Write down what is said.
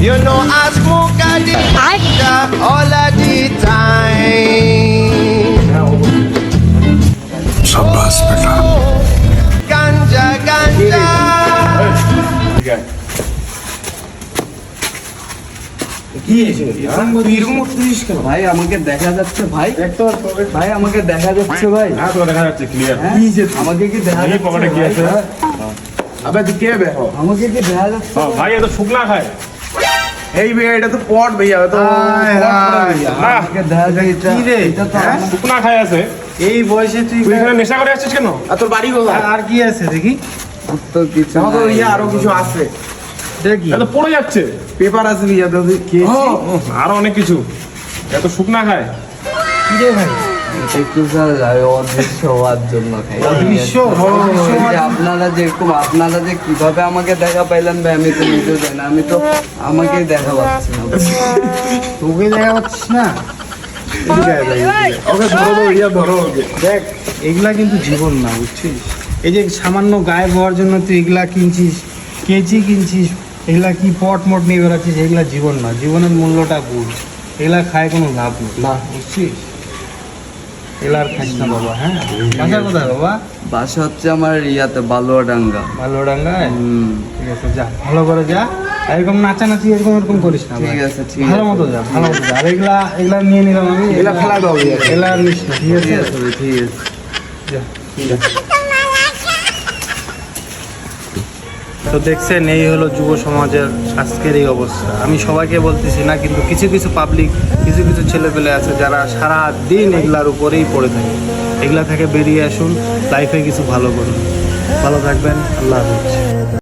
You know I smoke a ganja all of the time. शाबाश बेटा Ganja, ganja. ভাই আমাকে দেখা যাচ্ছে ভাই ভাই আমাকে দেখা যাচ্ছে ভাই দেখা যাচ্ছে ক্লিয়ার হ্যাঁ? আমাকে কি দেখা যাচ্ছে পকেটে কি আছে? ভাই? আবে তুই কে বে হো আমাকে কি দেখা যাচ্ছে ভাই এত শুকনা খায় এই ভাইয়া এটা তো পট ভাইয়া তো না আমাকে দেখা যাচ্ছে কি রে? এটা তো আমার- শুকনা খায় আছে এই বয়সে তুই তুই এখানে নেশা করে আসছিস কেন? আর তোর বাড়ি কোথায় আর কি আছে দেখি তো কিছু আমাকে নাই। ইয়া আরো কিছু আছে দেখি এত পড়ে যাচ্ছে পেপার আছে ভাইয়া তো আরো অনেক কিছু এত শুকনা খায় কি রে ভাই একটু স্যার অদৃশ্য হওয়ার জন্য খাই অদৃশ্য? এই যে আপনারা যেরকম আপনারা যে কিভাবে আমাকে দেখা পাইলেন ভাই আমি তো নিজেও জানি না আমি তো আমাকেই দেখা পাচ্ছি না তোকে দেখা পাচ্ছিস না ওকে ধরো তো ইয়া ধরো ওকে দেখ এগুলা কিন্তু জীবন না বুঝছিস এই যে সামান্য গায়ে হওয়ার জন্য তুই এগুলা কিনছিস কেচি কিনছিস এগুলা কি পট মট নিয়ে বেড়াচ্ছিস এগুলা জীবন না জীবনের মূল্যটা বুঝ এগুলা খায় কোনো লাভ নেই না বুঝছিস এগুলা আর খাইস না বাবা হ্যাঁ বাসা কোথায় বাবা বাসা হচ্ছে আমার ইয়াতে বালুয়াডাঙ্গা ভালোডাঙ্গায় হুম ঠিক আছে যা ভালো করে যা এরকম নাচানাচি এরকম করিস না ঠিক ভাই। আছে ঠিক ভালো আছে মতো যা ভালো মতো যা আর এগুলা নিয়ে নিলাম আমি এগুলা ফেলা দাও ভাইয়া। এগুলা আর নিস না ঠিক ঠিক আছে আছে ভাই, ঠিক আছে যা, যা। তো দেখছেন এই হলো যুব সমাজের আজকের এই অবস্থা আমি সবাইকে বলতেছি না কিন্তু কিছু কিছু পাবলিক কিছু কিছু ছেলেপেলে আছে যারা সারা দিন এগুলার উপরেই পড়ে থাকে এগুলা থেকে বেরিয়ে আসুন লাইফে কিছু ভালো করুন ভালো থাকবেন আল্লাহ হাফিজ